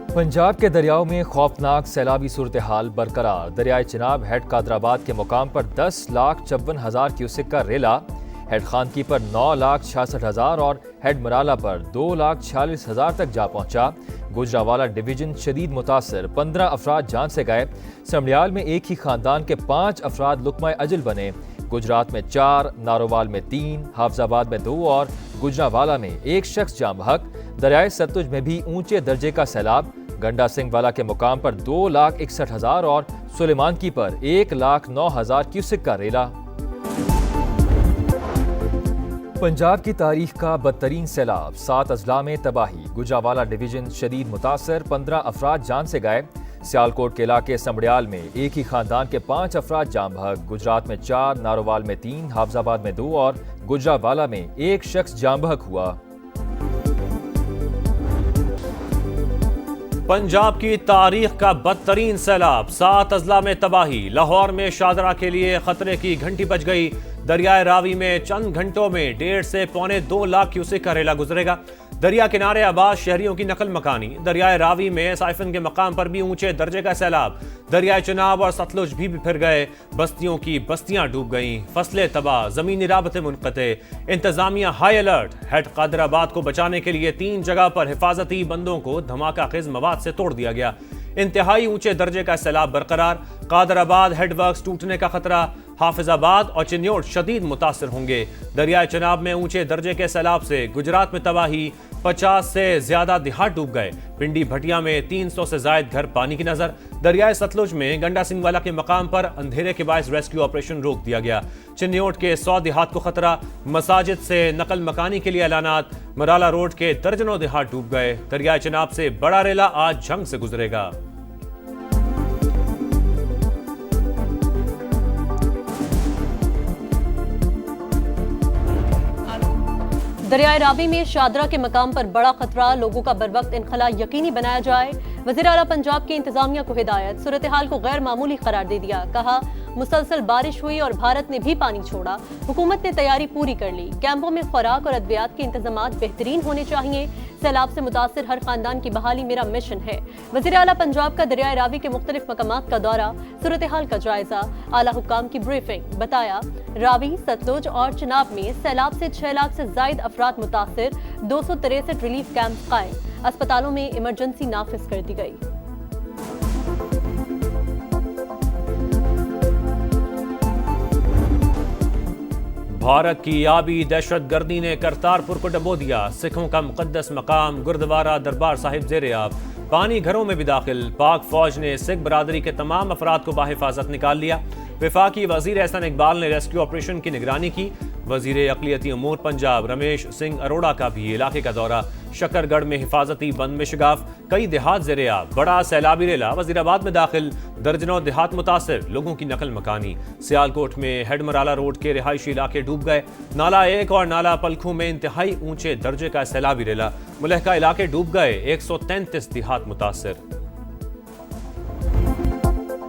पंजाब के दरियाओं में खौफनाक सैलाबी सूरत हाल बरकरार। दरियाए चिनाब हेड कादराबाद के मुकाम पर 10,54,000 क्यूसेक का रेला, हेड खानकी पर 9,66,000 और हेड मराला पर 2,46,000 तक जा पहुंचा। गुजरावाला डिवीजन शदीद मुतासर, 15 अफराद जान से गए। समड़ियाल में एक ही खानदान के 5 अफराद लुकमा अजल बने। गुजरात में 4, नारोवाल में 3, हाफजाबाद में 2 और गुजरावाला में 1 शख्स जाँ बहक। दरियाए सतलुज में भी ऊंचे दर्जे का सैलाब। गंडा सिंह वाला के मुकाम पर 2,61,000 और सुलेमान की पर 1,09,000 क्यूसेक का रेला। पंजाब की तारीख का बदतरीन सैलाब, 7 अजला में तबाही। गुजरावाला डिवीजन शदीद मुतासर, 15 अफराद जान से गए। सियालकोट के इलाके समड़ियाल में एक ही खानदान के 5 अफराद जाँ बहक। गुजरात में 4, नारोवाल में 3, हाफजाबाद में 2 और गुजरावाला में 1 शख्स जाँ बहक हुआ। पंजाब की तारीख का बदतरीन सैलाब, 7 अजला में तबाही। लाहौर में शादरा के लिए खतरे की घंटी बज गई। दरियाए रावी में चंद घंटों में 1.5 से पौने 2 लाख क्यूसेक का रेला गुजरेगा। दरिया किनारे आबाद शहरियों की नकल मकानी। दरियाए रावी में साइफन के मकाम पर भी ऊंचे दर्जे का सैलाब। दरियाए चिनाब और सतलुज भी फिर गए। बस्तियों की बस्तियां डूब गईं, फसलें तबाह, जमीनी राबते मुनक़ते। इंतजामिया हाई अलर्ट। हेड कादराबाद को बचाने के लिए 3 जगह पर हिफाजती बंदों को धमाका खेज मवाद से तोड़ दिया गया। इंतहाई ऊंचे दर्जे का सैलाब बरकरार। कादराबाद हेडवर्क्स टूटने का खतरा। हाफिजाबाद और चिन्योट शदीद मुतासर होंगे। दरियाए चिनाब में ऊंचे दर्जे के सैलाब से गुजरात में तबाही, 50 से ज्यादा देहात डूब गए। पिंडी भटिया में 300 से ज्यादा घर पानी की नजर। दरियाए सतलुज में गंडा सिंह वाला के मकाम पर अंधेरे के बायस रेस्क्यू ऑपरेशन रोक दिया गया। चिन्योट के 100 देहात को खतरा। मसाजिद से नकल मकानी के लिए ऐलानात। मराला रोड के दर्जनों देहात डूब गए। दरियाए चिनाब से बड़ा रेला आज जंग से गुजरेगा। दरियाए रावी में शादरा के मकाम पर बड़ा खतरा, लोगों का बरवक्त इनखला यकीनी बनाया जाए। वज़ीर आला पंजाब की इंतजामिया को हिदायत, सूरत हाल को गैर मामूली करार दे दिया। कहा मुसलसल बारिश हुई और भारत ने भी पानी छोड़ा। हुकूमत ने तैयारी पूरी कर ली। कैंपों में खुराक और अद्वियात के इंतजामात बेहतरीन होने चाहिए। सैलाब से मुतासिर हर खानदान की बहाली मेरा मिशन है। वज़ीर आला पंजाब का दरियाए रावी के मुख्तलिफ मकामात का दौरा, सूरत हाल का जायजा, आला हुक्काम की ब्रीफिंग। बताया रावी, सतलुज और चिनाब में सैलाब से 6 लाख से जायद अफराद मुतासिर। 263 रिलीफ कैंप कायम। अस्पतालों में इमरजेंसी नाफिज कर दी गई। भारत की आबी दहशतगर्दी ने करतारपुर को डबो दिया। सिखों का मुकद्दस मकाम गुरुद्वारा दरबार साहिब ज़ेरे आब। पानी घरों में भी दाखिल। पाक फौज ने सिख बरादरी के तमाम अफराद को बाहिफाजत निकाल लिया। वफाकी वजीर एहसन इकबाल ने रेस्क्यू ऑपरेशन की निगरानी की। वजीर अक़लियती उमूर पंजाब रमेश सिंह अरोड़ा का भी इलाके का दौरा। शकरगढ़ में हिफाजती बंद में शिगाफ। कई देहात ज़ेरे आब। बड़ा सैलाबी रेला वजीराबाद में दाखिल। दर्जनों देहात मुतासिर, लोगों की नकल मकानी। सियालकोट में हेड मराला रोड के रिहायशी इलाके डूब गए। नाला 1 और नाला पलखू में इंतहाई ऊंचे दर्जे का सैलाबी रेला। मुलहका इलाके डूब गए। 133 देहात मुतासिर।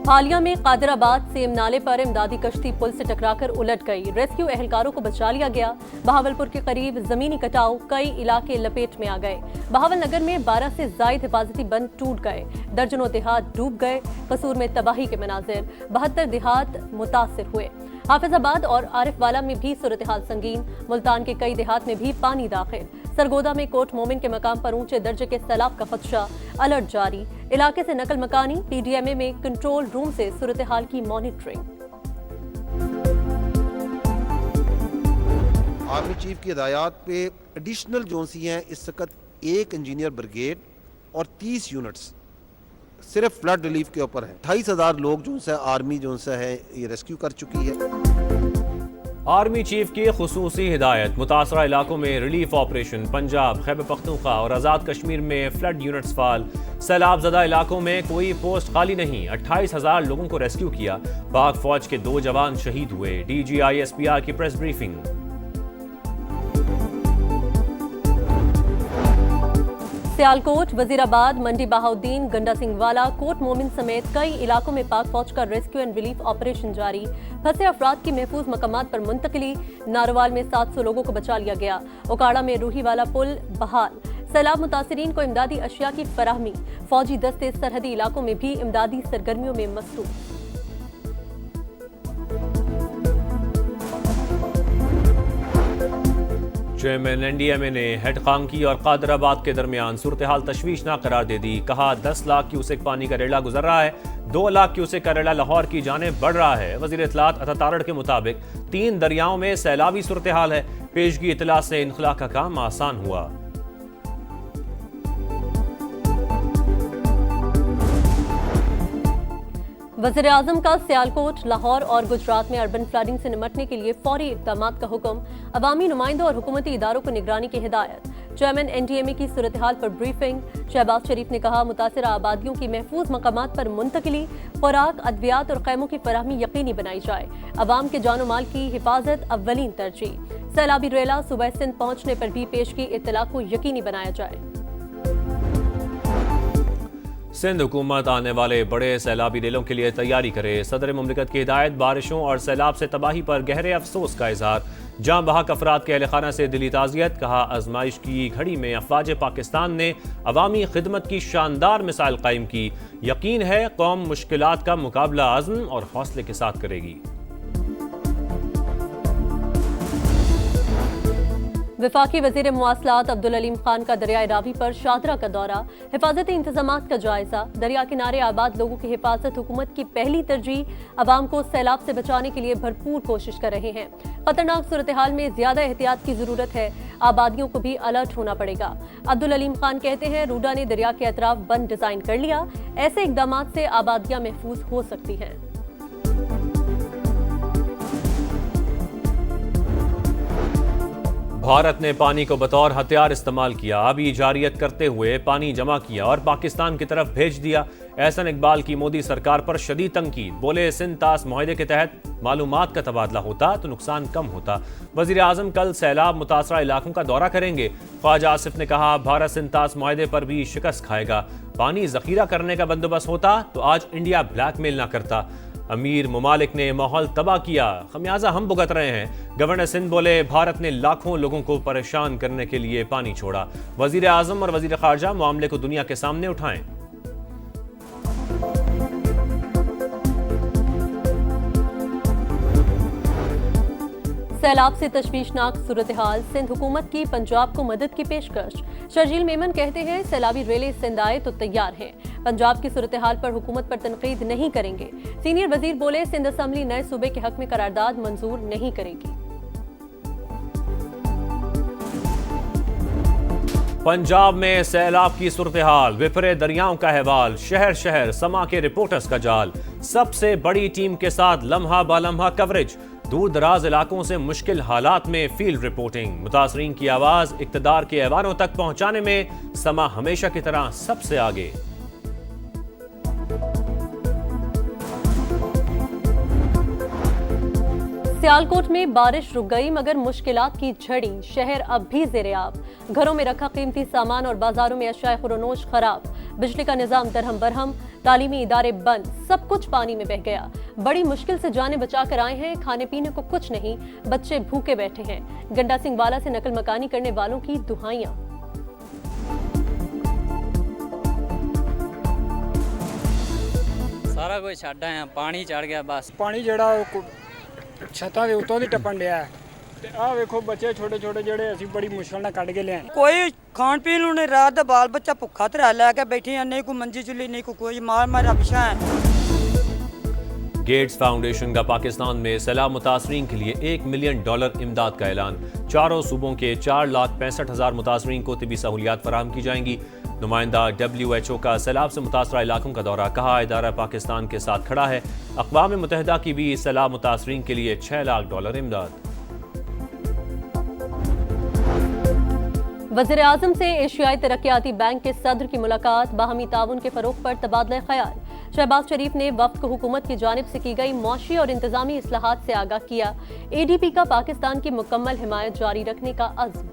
हालिया में कादराबाद सेम नाले पर इमदादी कश्ती पुल से टकराकर उलट गई। रेस्क्यू एहलकारों को बचा लिया गया। बहावलपुर के करीब जमीनी कटाव, कई इलाके लपेट में आ गए। बहावल नगर में 12 से जायद हिफाजती बंद टूट गए। दर्जनों देहात डूब गए। कसूर में तबाही के मनाजिर, 72 देहात मुतासिर हुए। हाफिजाबाद और आरिफवाला में भी सूरत हाल संगीन। मुल्तान के कई देहात में भी पानी दाखिल। सरगोदा में कोट मोमिन के मकाम पर ऊंचे दर्जे के सैलाब का खदशा, अलर्ट जारी। इलाके से नकल मकानी। पीडीएमए में कंट्रोल रूम से सूरत हाल की मॉनिटरिंग। आर्मी चीफ की हिदायत पे एडिशनल जो सी हैं इस वक्त 1 इंजीनियर ब्रिगेड और 30 यूनिट्स सिर्फ फ्लड रिलीफ के ऊपर है। 28,000 लोग जो से आर्मी जो से है ये रेस्क्यू कर चुकी है। आर्मी चीफ की खुसूसी हिदायत, मुतासरा इलाकों में रिलीफ ऑपरेशन। पंजाब, खैबर पख्तूनख्वा और आज़ाद कश्मीर में फ्लड यूनिट्स फाल। सैलाब ज़दा इलाकों में कोई पोस्ट खाली नहीं। 28,000 लोगों को रेस्क्यू किया। पाक फौज के 2 जवान शहीद हुए। DGISPR की प्रेस ब्रीफिंग। सियालकोट, वजीराबाद, मंडी बहाउद्दीन, गंडा सिंह वाला, कोट मोमिन समेत कई इलाकों में पाक फौज का रेस्क्यू एंड रिलीफ ऑपरेशन जारी। फंसे अफराद की महफूज मकामात पर मुंतकली। नारोवाल में 700 लोगों को बचा लिया गया। ओकाड़ा में रूही वाला पुल बहाल। सैलाब मुतासरीन को इमदादी अशिया की फराहमी, फौजी दस्ते सरहदी इलाकों में भी इमदादी सरगर्मियों में मसरूफ। चेयरमैन NDMA ने हेडखांकी और कादराबाद के दरमियान सूरत हाल तशवीशनाक करार दे दी। कहा 10 लाख क्यूसेक पानी का रेला गुजर रहा है, 2 लाख क्यूसेक का रेला लाहौर की जानिब बढ़ रहा है। वज़ीर इत्तलात अता तारड़ के मुताबिक 3 दरियाओं में सैलाबी सूरत हाल है। पेशगी इत्तला से इनखला का काम आसान हुआ। वज़ीर आज़म का सियालकोट, लाहौर और गुजरात में अर्बन फ्लडिंग से निपटने के लिए फौरी इक़दामात का हुक्म। अवामी नुमाइंदों और हुकूमती इदारों को निगरानी की हिदायत। चेयरमैन NDMA की सूरत हाल पर ब्रीफिंग। शहबाज शरीफ ने कहा मुतासिरा आबादियों की महफूज मकामात पर मुंतकिली, खुराक, अद्वियात और खैमों की फराहमी यकीनी बनाई जाए। अवाम के जानो माल की हिफाजत अव्वलीन तरजीह। सैलाबी रेला सुबह सिंध पहुंचने पर भी पेशगी इत्तला को यकीनी बनाया जाए। सिंध हुकूमत आने वाले बड़े सैलाबी रेलों के लिए तैयारी करे। सदर मुमलिकत की हिदायत। बारिशों और सैलाब से तबाही पर गहरे अफसोस का इजहार। जाँ बहक अफराद के अहलखाना से दिली ताज़ियत। कहा आजमाइश की घड़ी में अफवाज पाकिस्तान ने अवामी खिदमत की शानदार मिसाल कायम की। यकीन है कौम मुश्किलात का मुकाबला अज़्म और हौसले के साथ करेगी। वफाकी वज़ीर मुवासलात अब्दुल अलीम खान का दरियाए रावी पर शादरा का दौरा। हिफाजती इंतजामात का जायजा। दरिया किनारे आबाद लोगों की हिफाजत हुकूमत की पहली तरजीह। अवाम को सैलाब से बचाने के लिए भरपूर कोशिश कर रहे हैं। खतरनाक सूरत हाल में ज्यादा एहतियात की जरूरत है। आबादियों को भी अलर्ट होना पड़ेगा। अब्दुल अलीम खान कहते हैं रूडा ने दरिया के अतराफ बंद डिजाइन कर लिया। ऐसे इकदाम से आबादियां महफूज हो सकती हैं। भारत ने पानी को बतौर हथियार इस्तेमाल किया। अभी जारियत करते हुए पानी जमा किया और पाकिस्तान की तरफ भेज दिया। एहसन इकबाल की मोदी सरकार पर शदीद तंकीद। बोले सिंध तास मुआहदे के तहत मालूमात का तबादला होता तो नुकसान कम होता। वज़ीर आज़म कल सैलाब मुतासरा इलाकों का दौरा करेंगे। ख्वाजा आसिफ ने कहा भारत सिंध तास मुआहदे पर भी शिकस्त खाएगा। पानी जखीरा करने का बंदोबस्त होता तो आज इंडिया ब्लैकमेल ना करता। अमीर ममालिक ने माहौल तबाह किया, खमियाजा हम भुगत रहे हैं। गवर्नर सिंध बोले भारत ने लाखों लोगों को परेशान करने के लिए पानी छोड़ा। वजीर आजम और वजीर खारजा मामले को दुनिया के सामने उठाएं। सैलाब से तशवीशनाक सूरत हाल। सिंध हुकूमत की पंजाब को मदद की पेशकश। शर्जील मेमन कहते हैं सैलाबी रेले सिंध आए तो तैयार हैं। पंजाब की सूरत हाल पर हुकूमत पर तनकीद नहीं करेंगे। सीनियर वजीर बोले सिंध असम्बली नए सूबे के हक में करारदाद मंजूर नहीं करेगी। पंजाब में सैलाब की सूरत हाल, विफरे दरियाओं का अहवाल, शहर शहर समा के रिपोर्टर्स का जाल। सबसे बड़ी टीम के साथ लम्हा बालम्हा कवरेज। दूर दराज इलाकों से मुश्किल हालात में फील्ड रिपोर्टिंग। मुतासरीन की आवाज इक्तदार के ऐवानों तक पहुंचाने में समा हमेशा की तरह सबसे आगे। सियालकोट में बारिश रुक गई मगर मुश्किलात की झड़ी। शहर अब भी ज़ेरे-आब। घरों में रखा कीमती सामान और बाजारों में अशिया खुरोनोश खराब। बिजली का निजाम दरहम बरहम। तालीमी इदारे बंद। सब कुछ पानी में बह गया। बड़ी मुश्किल से जाने बचा कर आए हैं। खाने पीने को कुछ नहीं। बच्चे भूखे बैठे हैं। गंडा सिंह वाला से नकल मकानी करने वालों की दुहाइयां। सारा कुछ छड्ड आए, पानी चढ़ गया बस। पानी ਜਿਹੜਾ ਛੱਤਾਂ ਦੇ ਉੱਤੋਂ ਦੀ ਟੱਪਣ ਡਿਆ ਤੇ ਆਹ ਵੇਖੋ ਬੱਚੇ ਛੋਟੇ ਛੋਟੇ ਜਿਹੜੇ ਅਸੀਂ ਬੜੀ ਮੁਸ਼ਕਲ ਨਾਲ ਕੱਢ ਕੇ ਲਿਆਏ। ਕੋਈ ਖਾਣ ਪੀਣ ਨੂੰ ਨਹੀਂ, ਰਾਤ ਦਾ ਬਾਲ ਬੱਚਾ ਭੁੱਖਾ ਧਰਾ ਲੈ ਕੇ ਬੈਠੇ ਆ। नहीं कोई मंजी चुली, नहीं कोई मार मारा पिछा है। गेट्स फाउंडेशन का पाकिस्तान में सैलाब मुतासरीन के लिए $1 मिलियन इमदाद का ऐलान। चारों सूबों के 4,65,000 मुतासरीन को तिबी सहूलियात फराहम की जाएंगी। नुमाइंदा WHO का सैलाब से मुतासरा इलाकों का दौरा। कहा इदारा पाकिस्तान के साथ खड़ा है। अक़वाम मुत्तहिदा की भी सैलाब मुतासरीन के लिए $6 लाख इमदाद। वज़ीर आज़म से एशियाई तरक्याती बैंक के सदर की मुलाकात। बाहमी ताउन के फरोग पर तबादला ख्याल। शहबाज शरीफ ने वफ्द को हुकूमत की जानिब से की गई मौशी और इंतजामी इस्लाहात से आगाह किया। ADB का पाकिस्तान की मुकम्मल हिमायत जारी रखने का अज़्म।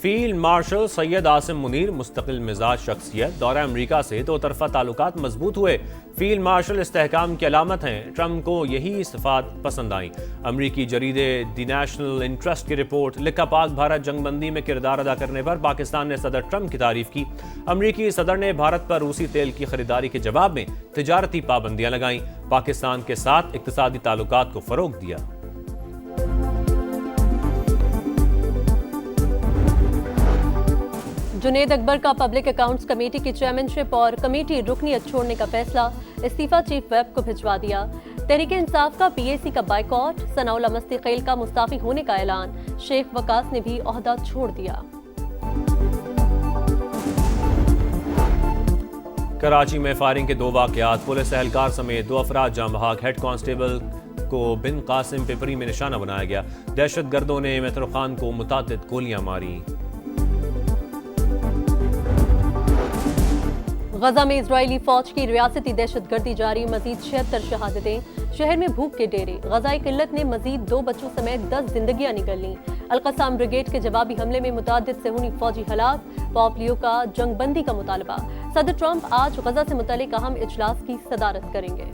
फील्ड मार्शल सैयद आसिम मुनीर मुस्तकिल मिजाज शख्सियत दौरा अमरीका से दो तरफा ताल्लुकात मजबूत हुए। फील्ड मार्शल इस्तेहकाम की अलामत हैं। ट्रंप को यही सिफात पसंद आई। अमरीकी जरीदे द नेशनल इंटरेस्ट की रिपोर्ट लिखा पाक भारत जंगबंदी में किरदार अदा करने पर पाकिस्तान ने सदर ट्रंप की तारीफ की। अमरीकी सदर ने भारत पर रूसी तेल की खरीदारी के जवाब में तिजारती पाबंदियां लगाईं। पाकिस्तान के साथ इक्तिसादी ताल्लुकात को फरोग दिया। जुनेद अकबर का पब्लिक अकाउंट्स कमेटी की चेयरमैनशिप और कमेटी रुकनीत छोड़ने का फैसला। इस्तीफा चीफ वेब को भिजवा दिया। तहरीक इंसाफ का पीएसी का बाइकआउट। सनाउल्लाह मस्तीखेल का मुस्ताफी होने का ऐलान। शेख वकास ने भी ओहदा छोड़ दिया। कराची में फायरिंग के 2 वाकयात। पुलिस एहलकार समेत 2 अफराद जाम बहक। हेड कांस्टेबल को बिन कासिम पिपरी में निशाना बनाया गया। दहशतगर्दों ने मेट्रो खान को मुतादिद गोलियां मारी। गजा में इजरायली फौज की रियासती दहशतगर्दी जारी। मजीद 76 शहादतें। शहर में भूख के डेरे। गजाई किल्लत ने मजीद 2 बच्चों समेत 10 जिंदगियां निकल लीं। अलकसाम ब्रिगेड के जवाबी हमले में मुतादिद सेहूनी फौजी हलाक। पॉम्पियो का जंगबंदी का मुतालबा। सदर ट्रंप आज गजा से मुतल्लिक अहम इजलास की सदारत करेंगे।